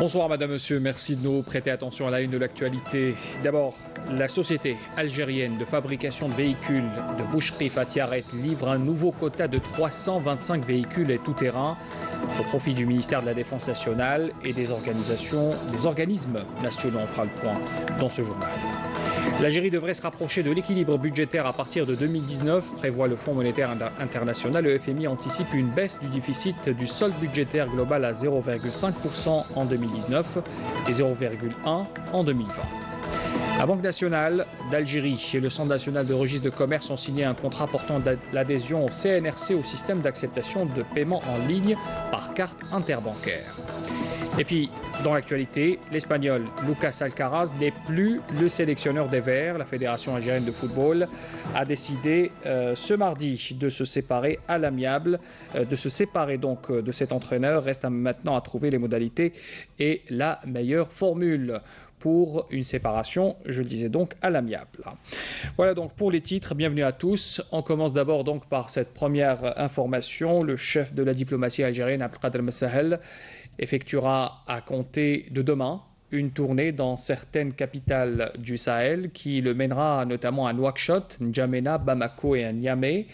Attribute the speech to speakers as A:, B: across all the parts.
A: Bonsoir Madame, Monsieur, merci de nous prêter attention à la une de l'actualité. D'abord, la société algérienne de fabrication de véhicules de Boucherie Fatiaret livre un nouveau quota de 325 véhicules et tout-terrain au profit du ministère de la Défense nationale et des organismes nationaux. On fera le point dans ce journal. L'Algérie devrait se rapprocher de l'équilibre budgétaire à partir de 2019, prévoit le Fonds monétaire international. Le FMI anticipe une baisse du déficit du solde budgétaire global à 0,5% en 2019 et 0,1% en 2020. La Banque nationale d'Algérie et le Centre national de registre de commerce ont signé un contrat portant l'adhésion au CNRC, au système d'acceptation de paiement en ligne par carte interbancaire. Et puis, dans l'actualité, l'Espagnol Lucas Alcaraz n'est plus le sélectionneur des Verts. La Fédération algérienne de football a décidé ce mardi de se séparer à l'amiable, de cet entraîneur. Reste maintenant à trouver les modalités et la meilleure formule pour une séparation, je le disais donc, à l'amiable. Voilà donc pour les titres, bienvenue à tous. On commence d'abord donc par cette première information. Le chef de la diplomatie algérienne, Abdelkader Messahel, effectuera à compter de demain une tournée dans certaines capitales du Sahel qui le mènera notamment à Nouakchott, N'Djamena, Bamako et à Niamey.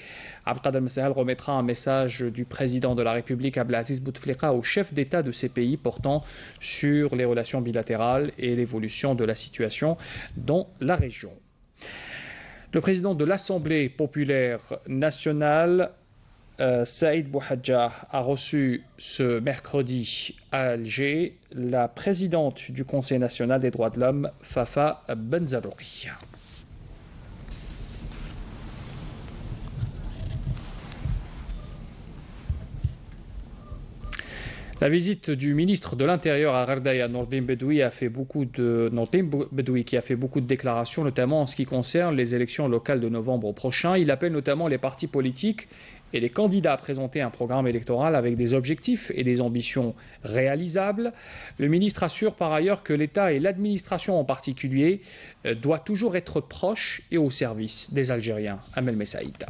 A: Abdelkader Messahel remettra un message du président de la République Abdelaziz Bouteflika au chef d'État de ces pays portant sur les relations bilatérales et l'évolution de la situation dans la région. Le président de l'Assemblée populaire nationale, Saïd Bouhadja, a reçu ce mercredi à Alger la présidente du Conseil national des droits de l'homme, Fafa Benzarouri. La visite du ministre de l'Intérieur à Gherdaya, Nordin Bedoui, qui a fait beaucoup de déclarations, notamment en ce qui concerne les élections locales de novembre prochain. Il appelle notamment les partis politiques et les candidats à présenter un programme électoral avec des objectifs et des ambitions réalisables. Le ministre assure par ailleurs que l'État et l'administration en particulier doivent toujours être proches et au service des Algériens. Amel Messaïda.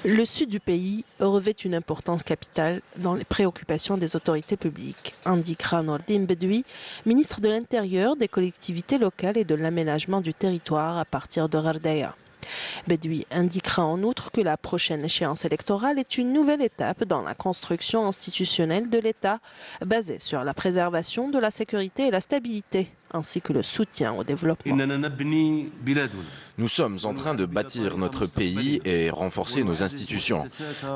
B: Le sud du pays revêt une importance capitale dans les préoccupations des autorités publiques, indiquera Nordin Bedoui, ministre de l'Intérieur, des collectivités locales et de l'aménagement du territoire à partir de Gherdaya. Bedoui indiquera en outre que la prochaine échéance électorale est une nouvelle étape dans la construction institutionnelle de l'État, basée sur la préservation de la sécurité et la stabilité, ainsi que le soutien au développement.
C: Nous sommes en train de bâtir notre pays et renforcer nos institutions.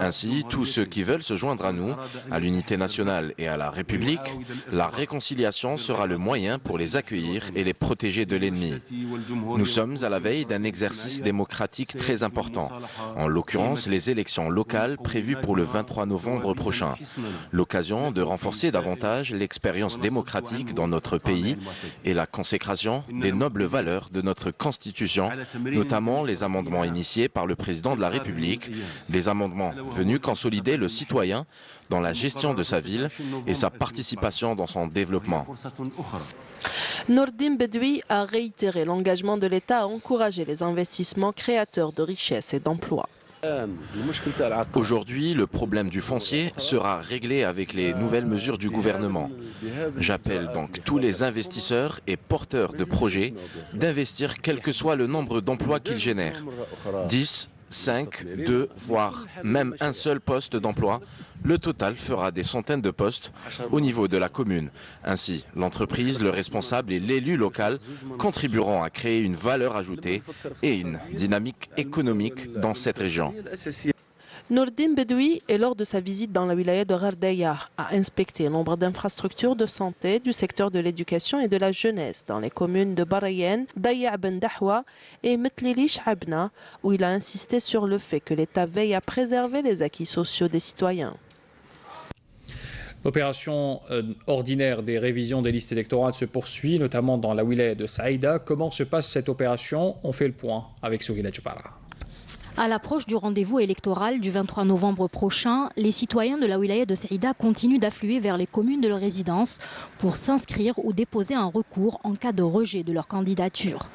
C: Ainsi, tous ceux qui veulent se joindre à nous, à l'unité nationale et à la République, la réconciliation sera le moyen pour les accueillir et les protéger de l'ennemi. Nous sommes à la veille d'un exercice démocratique très important, en l'occurrence les élections locales prévues pour le 23 novembre prochain. L'occasion de renforcer davantage l'expérience démocratique dans notre pays et la consécration des nobles valeurs de notre Constitution, notamment les amendements initiés par le président de la République, des amendements venus consolider le citoyen dans la gestion de sa ville et sa participation dans son développement.
B: Nordin Bedoui a réitéré l'engagement de l'État à encourager les investissements créateurs de richesses et d'emplois.
C: Aujourd'hui, le problème du foncier sera réglé avec les nouvelles mesures du gouvernement. J'appelle donc tous les investisseurs et porteurs de projets d'investir quel que soit le nombre d'emplois qu'ils génèrent. 10, 5, 2, voire même un seul poste d'emploi. Le total fera des centaines de postes au niveau de la commune. Ainsi, l'entreprise, le responsable et l'élu local contribueront à créer une valeur ajoutée et une dynamique économique dans cette région.
B: Nordin Bedoui est lors de sa visite dans la wilaya de Gherdaya a inspecté nombre d'infrastructures de santé, du secteur de l'éducation et de la jeunesse dans les communes de Barayen, Daya Ben Dahwa et Metlili Shabna, où il a insisté sur le fait que l'État veille à préserver les acquis sociaux des citoyens.
A: L'opération ordinaire des révisions des listes électorales se poursuit, notamment dans la wilaya de Saïda. Comment se passe cette opération? On fait le point avec Souhila Djabara.
D: À l'approche du rendez-vous électoral du 23 novembre prochain, les citoyens de la wilaya de Saïda continuent d'affluer vers les communes de leur résidence pour s'inscrire ou déposer un recours en cas de rejet de leur candidature.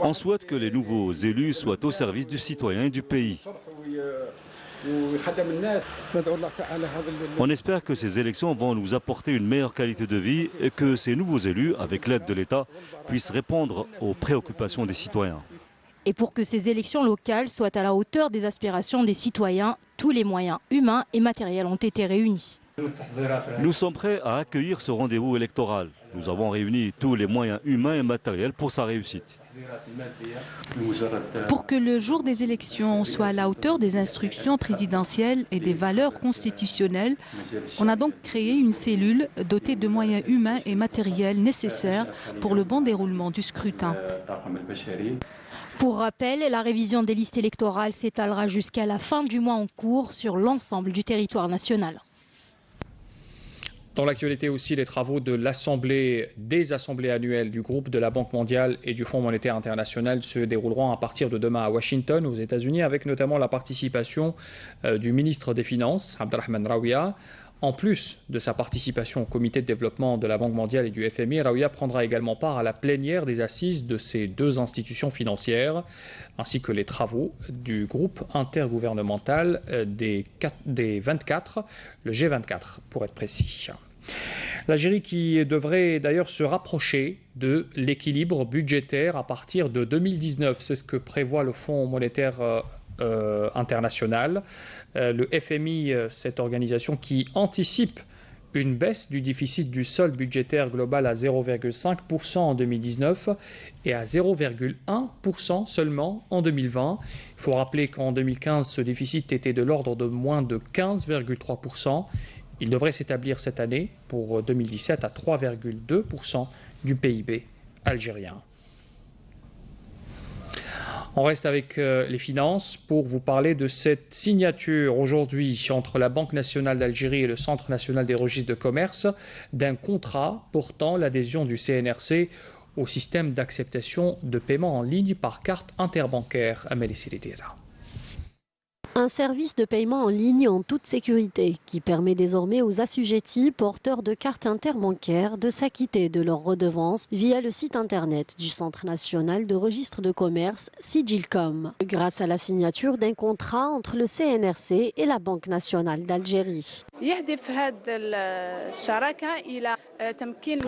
E: On souhaite que les nouveaux élus soient au service du citoyen et du pays. On espère que ces élections vont nous apporter une meilleure qualité de vie et que ces nouveaux élus, avec l'aide de l'État, puissent répondre aux préoccupations des citoyens.
D: Et pour que ces élections locales soient à la hauteur des aspirations des citoyens, tous les moyens humains et matériels ont été réunis.
E: Nous sommes prêts à accueillir ce rendez-vous électoral. Nous avons réuni tous les moyens humains et matériels pour sa réussite.
F: Pour que le jour des élections soit à la hauteur des instructions présidentielles et des valeurs constitutionnelles, on a donc créé une cellule dotée de moyens humains et matériels nécessaires pour le bon déroulement du scrutin.
D: Pour rappel, la révision des listes électorales s'étalera jusqu'à la fin du mois en cours sur l'ensemble du territoire national.
A: Dans l'actualité aussi, les travaux des assemblées annuelles du groupe de la Banque mondiale et du Fonds monétaire international se dérouleront à partir de demain à Washington, aux États-Unis, avec notamment la participation du ministre des Finances, Abdelrahman Rawia. En plus de sa participation au comité de développement de la Banque mondiale et du FMI, Rawia prendra également part à la plénière des assises de ces deux institutions financières, ainsi que les travaux du groupe intergouvernemental des 24, le G24 pour être précis. L'Algérie qui devrait d'ailleurs se rapprocher de l'équilibre budgétaire à partir de 2019, c'est ce que prévoit le Fonds monétaire international. Le FMI, cette organisation qui anticipe une baisse du déficit du solde budgétaire global à 0,5% en 2019 et à 0,1% seulement en 2020. Il faut rappeler qu'en 2015, ce déficit était de l'ordre de moins de 15,3%. Il devrait s'établir cette année, pour 2017, à 3,2% du PIB algérien. On reste avec les finances pour vous parler de cette signature aujourd'hui entre la Banque nationale d'Algérie et le Centre national des registres de commerce d'un contrat portant l'adhésion du CNRC au système d'acceptation de paiement en ligne par carte interbancaire. Amélie Silidira.
G: Un service de paiement en ligne en toute sécurité qui permet désormais aux assujettis porteurs de cartes interbancaires de s'acquitter de leurs redevances via le site internet du Centre national de registre de commerce, Sigilcom, grâce à la signature d'un contrat entre le CNRC et la Banque nationale d'Algérie.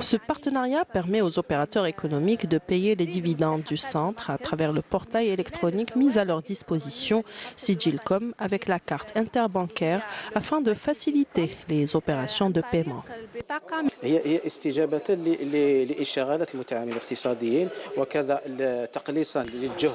B: Ce partenariat permet aux opérateurs économiques de payer les dividendes du centre à travers le portail électronique mis à leur disposition, Sigilcom, avec la carte interbancaire afin de faciliter les opérations de paiement.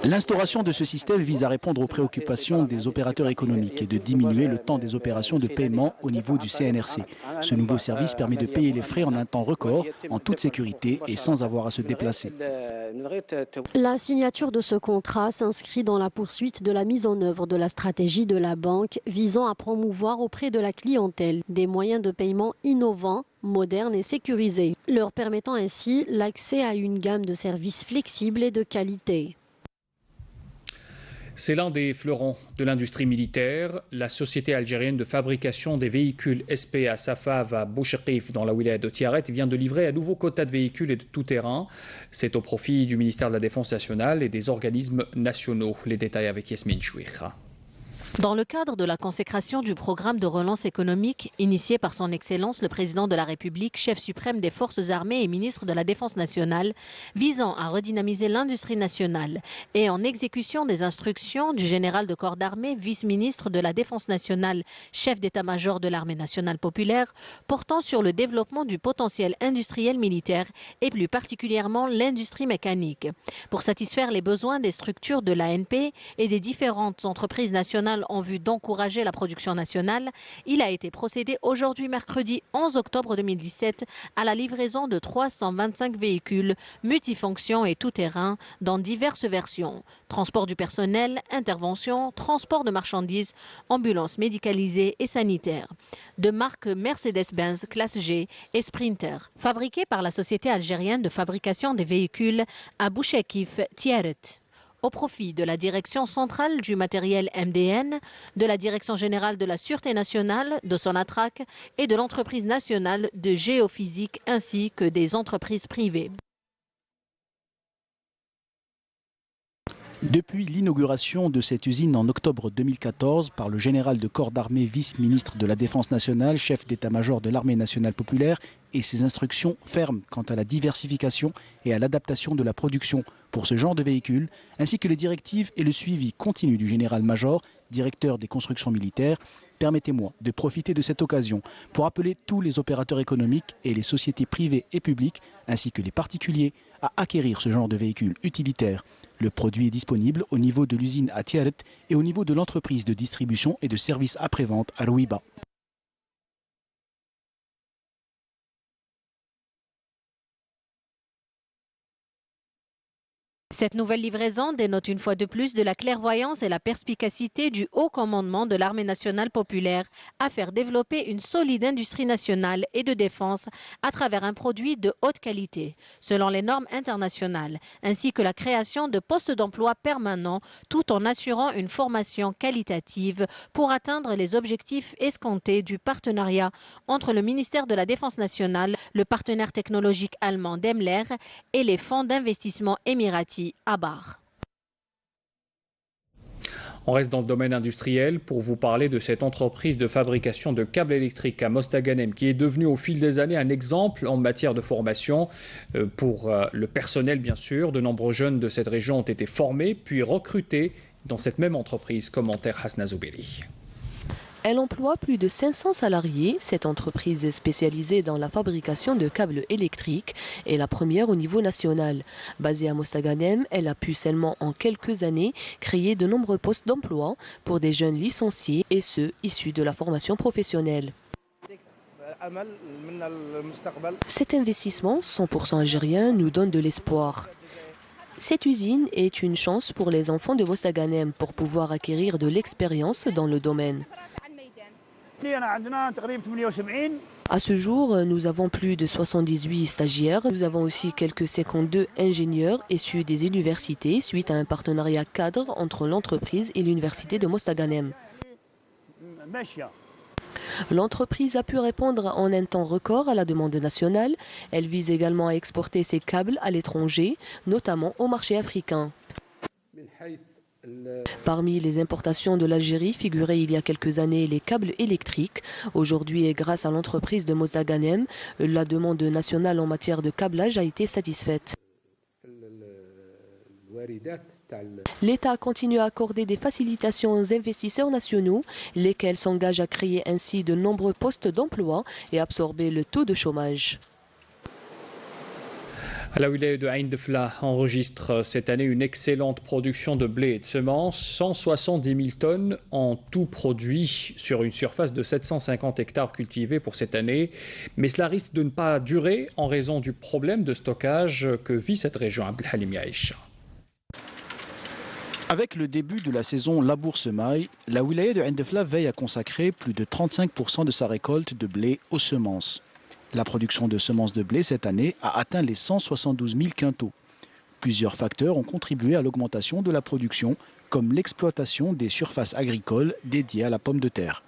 H: L'instauration de ce système vise à répondre aux préoccupations des opérateurs économiques et de diminuer le temps des opérations de paiement au niveau du CNRC. Ce nouveau service permet de payer les frais en un temps record, en toute sécurité et sans avoir à se déplacer.
G: La signature de ce contrat s'inscrit dans la poursuite de la mise en œuvre de la stratégie de la banque visant à promouvoir auprès de la clientèle des moyens de paiement innovants, modernes et sécurisés, leur permettant ainsi l'accès à une gamme de services flexibles et de qualité.
A: C'est l'un des fleurons de l'industrie militaire. La société algérienne de fabrication des véhicules SPA Safav à Boucherif dans la wilaya de Tiaret vient de livrer un nouveau quota de véhicules et de tout-terrain. C'est au profit du ministère de la Défense nationale et des organismes nationaux. Les détails avec Yasmine Chouira.
I: Dans le cadre de la consécration du programme de relance économique initié par son Excellence le Président de la République, chef suprême des forces armées et ministre de la Défense nationale, visant à redynamiser l'industrie nationale et en exécution des instructions du général de corps d'armée, vice-ministre de la Défense nationale, chef d'état-major de l'armée nationale populaire, portant sur le développement du potentiel industriel militaire et plus particulièrement l'industrie mécanique. Pour satisfaire les besoins des structures de l'ANP et des différentes entreprises nationales en vue d'encourager la production nationale, il a été procédé aujourd'hui mercredi 11 octobre 2017 à la livraison de 325 véhicules multifonctions et tout-terrain dans diverses versions. Transport du personnel, intervention, transport de marchandises, ambulances médicalisées et sanitaires. De marque Mercedes-Benz classe G et Sprinter. Fabriqués par la société algérienne de fabrication des véhicules à Bouchekif, Tiaret. Au profit de la Direction centrale du matériel MDN, de la Direction générale de la Sûreté nationale, de Sonatrach et de l'entreprise nationale de géophysique ainsi que des entreprises privées.
H: Depuis l'inauguration de cette usine en octobre 2014 par le général de corps d'armée, vice-ministre de la Défense nationale, chef d'état-major de l'armée nationale populaire, et ses instructions fermes quant à la diversification et à l'adaptation de la production pour ce genre de véhicules, ainsi que les directives et le suivi continu du général-major, directeur des constructions militaires, permettez-moi de profiter de cette occasion pour appeler tous les opérateurs économiques et les sociétés privées et publiques, ainsi que les particuliers, à acquérir ce genre de véhicules utilitaires. Le produit est disponible au niveau de l'usine à Tiaret et au niveau de l'entreprise de distribution et de services après-vente à Rouiba.
I: Cette nouvelle livraison dénote une fois de plus de la clairvoyance et la perspicacité du haut commandement de l'armée nationale populaire à faire développer une solide industrie nationale et de défense à travers un produit de haute qualité, selon les normes internationales, ainsi que la création de postes d'emploi permanents tout en assurant une formation qualitative pour atteindre les objectifs escomptés du partenariat entre le ministère de la Défense nationale, le partenaire technologique allemand Daimler et les fonds d'investissement émiratis Abar.
A: On reste dans le domaine industriel pour vous parler de cette entreprise de fabrication de câbles électriques à Mostaganem qui est devenue au fil des années un exemple en matière de formation pour le personnel bien sûr. De nombreux jeunes de cette région ont été formés puis recrutés dans cette même entreprise. Commentaire Hasna Zouberi.
J: Elle emploie plus de 500 salariés. Cette entreprise est spécialisée dans la fabrication de câbles électriques et la première au niveau national. Basée à Mostaganem, elle a pu seulement en quelques années créer de nombreux postes d'emploi pour des jeunes licenciés et ceux issus de la formation professionnelle. Cet investissement 100% algérien nous donne de l'espoir. Cette usine est une chance pour les enfants de Mostaganem pour pouvoir acquérir de l'expérience dans le domaine. À ce jour, nous avons plus de 78 stagiaires. Nous avons aussi quelques 52 ingénieurs issus des universités suite à un partenariat cadre entre l'entreprise et l'université de Mostaganem. L'entreprise a pu répondre en un temps record à la demande nationale. Elle vise également à exporter ses câbles à l'étranger, notamment au marché africain. Parmi les importations de l'Algérie figuraient il y a quelques années les câbles électriques. Aujourd'hui, et grâce à l'entreprise de Mostaganem, la demande nationale en matière de câblage a été satisfaite. L'État continue à accorder des facilitations aux investisseurs nationaux, lesquels s'engagent à créer ainsi de nombreux postes d'emploi et absorber le taux de chômage.
A: La wilaya de Ain Defla enregistre cette année une excellente production de blé et de semences, 170 000 tonnes en tout produit sur une surface de 750 hectares cultivés pour cette année. Mais cela risque de ne pas durer en raison du problème de stockage que vit cette région. Abdelhalim Yaïcha.
H: Avec le début de la saison labour-semaille, la wilaya de Ain Defla veille à consacrer plus de 35% de sa récolte de blé aux semences. La production de semences de blé cette année a atteint les 172 000 quintaux. Plusieurs facteurs ont contribué à l'augmentation de la production, comme l'exploitation des surfaces agricoles dédiées à la pomme de terre.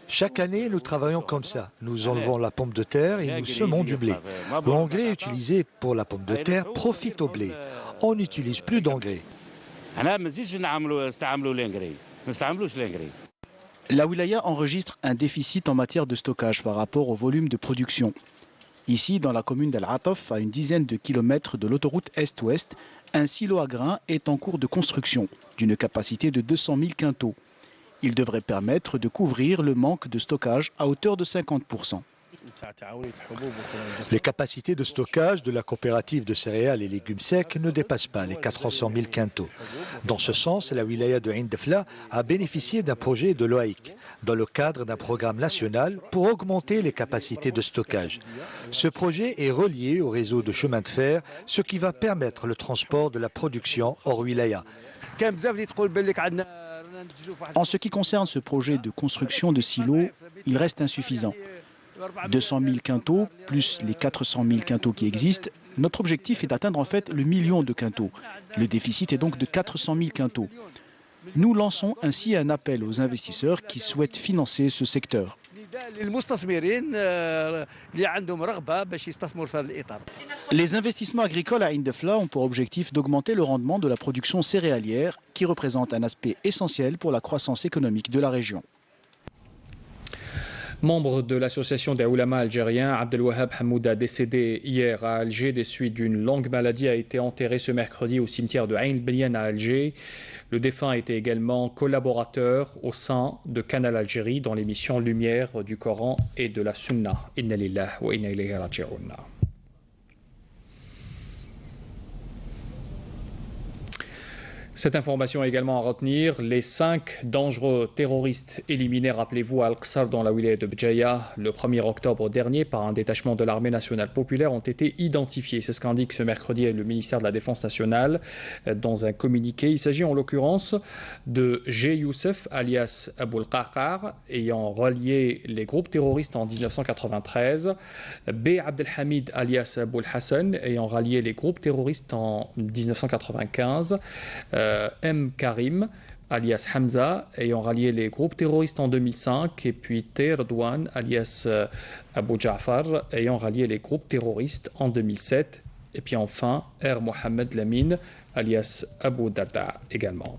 K: Chaque année, nous travaillons comme ça. Nous enlevons la pomme de terre et nous semons du blé. L'engrais utilisé pour la pomme de terre profite au blé. On n'utilise plus d'engrais.
H: La wilaya enregistre un déficit en matière de stockage par rapport au volume de production. Ici, dans la commune d'Al-Ataf, à une dizaine de kilomètres de l'autoroute Est-Ouest, un silo à grains est en cours de construction, d'une capacité de 200 000 quintaux. Il devrait permettre de couvrir le manque de stockage à hauteur de 50%.
K: Les capacités de stockage de la coopérative de céréales et légumes secs ne dépassent pas les 400 000 quintaux. Dans ce sens, la wilaya de Ain Defla a bénéficié d'un projet de l'OAIC dans le cadre d'un programme national pour augmenter les capacités de stockage. Ce projet est relié au réseau de chemin de fer, ce qui va permettre le transport de la production hors wilaya.
H: En ce qui concerne ce projet de construction de silos, il reste insuffisant. 200 000 quintaux, plus les 400 000 quintaux qui existent, notre objectif est d'atteindre en fait le million de quintaux. Le déficit est donc de 400 000 quintaux. Nous lançons ainsi un appel aux investisseurs qui souhaitent financer ce secteur. Les investissements agricoles à Ain Defla ont pour objectif d'augmenter le rendement de la production céréalière qui représente un aspect essentiel pour la croissance économique de la région.
A: Membre de l'association des oulémas algériens, Abdelwahab Hamouda, décédé hier à Alger des suites d'une longue maladie, a été enterré ce mercredi au cimetière de Ain Blian à Alger. Le défunt était également collaborateur au sein de Canal Algérie dans l'émission Lumière du Coran et de la Sunna. Inna lillahi wa inna ilayhi raji'un. Cette information également à retenir, les 5 dangereux terroristes éliminés, rappelez-vous, à Al-Qsar dans la wilaya de Bjaya le 1er octobre dernier par un détachement de l'armée nationale populaire ont été identifiés. C'est ce qu'indique ce mercredi le ministère de la Défense nationale dans un communiqué. Il s'agit en l'occurrence de G. Youssef alias Aboul Qaqar ayant relié les groupes terroristes en 1993, B. Abdelhamid alias Aboul Hassan ayant rallié les groupes terroristes en 1995, M. Karim, alias Hamza, ayant rallié les groupes terroristes en 2005, et puis Terdouane, alias Abu Ja'far, ayant rallié les groupes terroristes en 2007, et puis enfin R. Mohamed Lamine, alias Abu Darda également.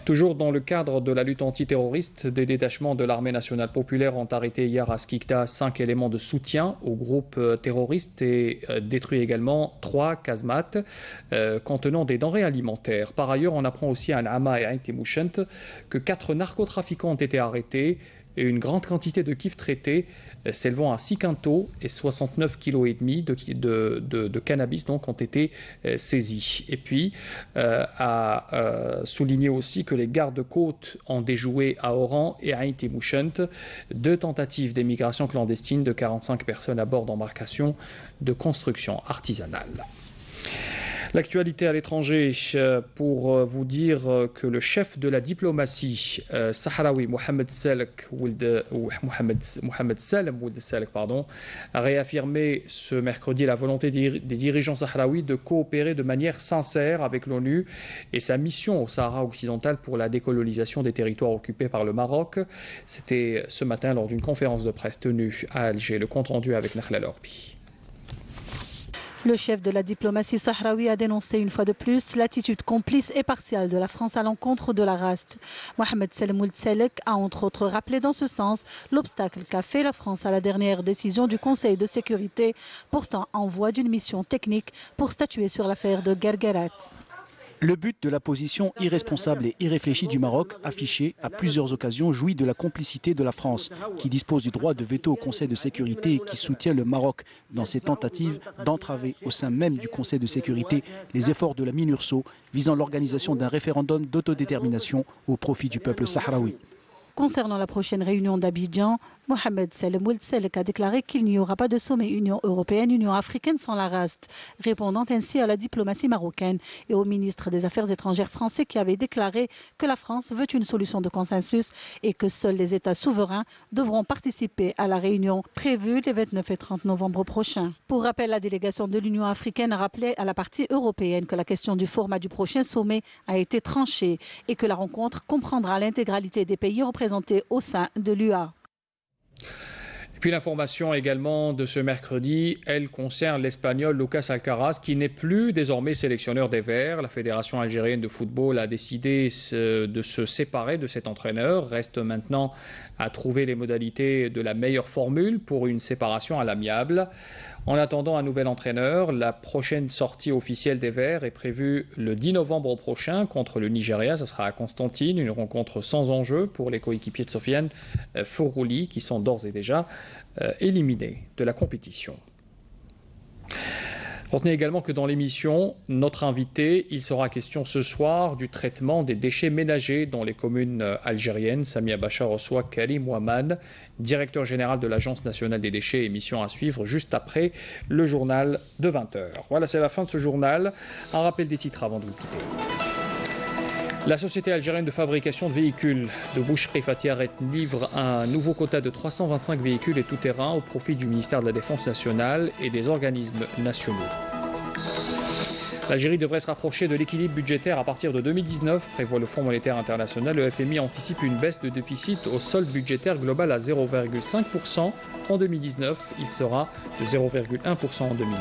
A: Toujours dans le cadre de la lutte antiterroriste, des détachements de l'armée nationale populaire ont arrêté hier à Skikda 5 éléments de soutien au groupe terroriste et détruit également 3 casemates contenant des denrées alimentaires. Par ailleurs, on apprend aussi à Nama et à Intimouchent que 4 narcotrafiquants ont été arrêtés et une grande quantité de kifs traités s'élevant à 6 quintaux et 69,5 kg de cannabis donc ont été saisis. Et puis, à souligner aussi que les gardes-côtes ont déjoué à Oran et à Intimouchent 2 tentatives d'émigration clandestine de 45 personnes à bord d'embarcations de construction artisanale. L'actualité à l'étranger, pour vous dire que le chef de la diplomatie sahraoui, Mohamed Salem Ould Salek, a réaffirmé ce mercredi la volonté des dirigeants sahraouis de coopérer de manière sincère avec l'ONU et sa mission au Sahara occidental pour la décolonisation des territoires occupés par le Maroc. C'était ce matin lors d'une conférence de presse tenue à Alger. Le compte-rendu avec Nakhla Lorbi.
L: Le chef de la diplomatie sahraoui a dénoncé une fois de plus l'attitude complice et partiale de la France à l'encontre de la RAST. Mohamed Salem Ould Salek a entre autres rappelé dans ce sens l'obstacle qu'a fait la France à la dernière décision du Conseil de sécurité, pourtant en voie d'une mission technique pour statuer sur l'affaire de Guerguerat.
H: Le but de la position irresponsable et irréfléchie du Maroc, affichée à plusieurs occasions, jouit de la complicité de la France, qui dispose du droit de veto au Conseil de sécurité et qui soutient le Maroc dans ses tentatives d'entraver au sein même du Conseil de sécurité les efforts de la MINURSO visant l'organisation d'un référendum d'autodétermination au profit du peuple sahraoui.
L: Concernant la prochaine réunion d'Abidjan, Mohamed Salem Ould Salek a déclaré qu'il n'y aura pas de sommet Union européenne-Union africaine sans la RAST, répondant ainsi à la diplomatie marocaine et au ministre des Affaires étrangères français qui avait déclaré que la France veut une solution de consensus et que seuls les États souverains devront participer à la réunion prévue les 29 et 30 novembre prochains. Pour rappel, la délégation de l'Union africaine a rappelé à la partie européenne que la question du format du prochain sommet a été tranchée et que la rencontre comprendra l'intégralité des pays représentés au sein de l'UA.
A: Et puis l'information également de ce mercredi, elle concerne l'Espagnol Lucas Alcaraz qui n'est plus désormais sélectionneur des Verts. La Fédération algérienne de football a décidé de se séparer de cet entraîneur. Reste maintenant à trouver les modalités de la meilleure formule pour une séparation à l'amiable. En attendant un nouvel entraîneur, la prochaine sortie officielle des Verts est prévue le 10 novembre prochain contre le Nigeria. Ce sera à Constantine, une rencontre sans enjeu pour les coéquipiers de Sofiane Fourouli qui sont d'ores et déjà éliminés de la compétition. Retenez également que dans l'émission, notre invité, il sera question ce soir du traitement des déchets ménagers dans les communes algériennes. Samia Bachar reçoit Karim Ouamad, directeur général de l'Agence nationale des déchets, émission à suivre juste après le journal de 20h. Voilà, c'est la fin de ce journal. Un rappel des titres avant de vous quitter. La société algérienne de fabrication de véhicules de Boucherie Fatiaret livre un nouveau quota de 325 véhicules et tout-terrain au profit du ministère de la Défense nationale et des organismes nationaux. L'Algérie devrait se rapprocher de l'équilibre budgétaire à partir de 2019, prévoit le Fonds monétaire international. Le FMI anticipe une baisse de déficit au solde budgétaire global à 0,5% en 2019. Il sera de 0,1% en 2020.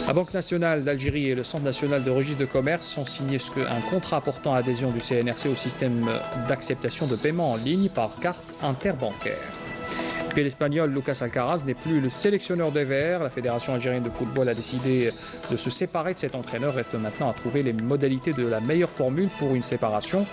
A: La Banque nationale d'Algérie et le Centre national de registre de commerce ont signé un contrat portant adhésion du CNRC au système d'acceptation de paiement en ligne par carte interbancaire. Puis l'Espagnol Lucas Alcaraz n'est plus le sélectionneur des Verts. La Fédération algérienne de football a décidé de se séparer de cet entraîneur. Reste maintenant à trouver les modalités de la meilleure formule pour une séparation.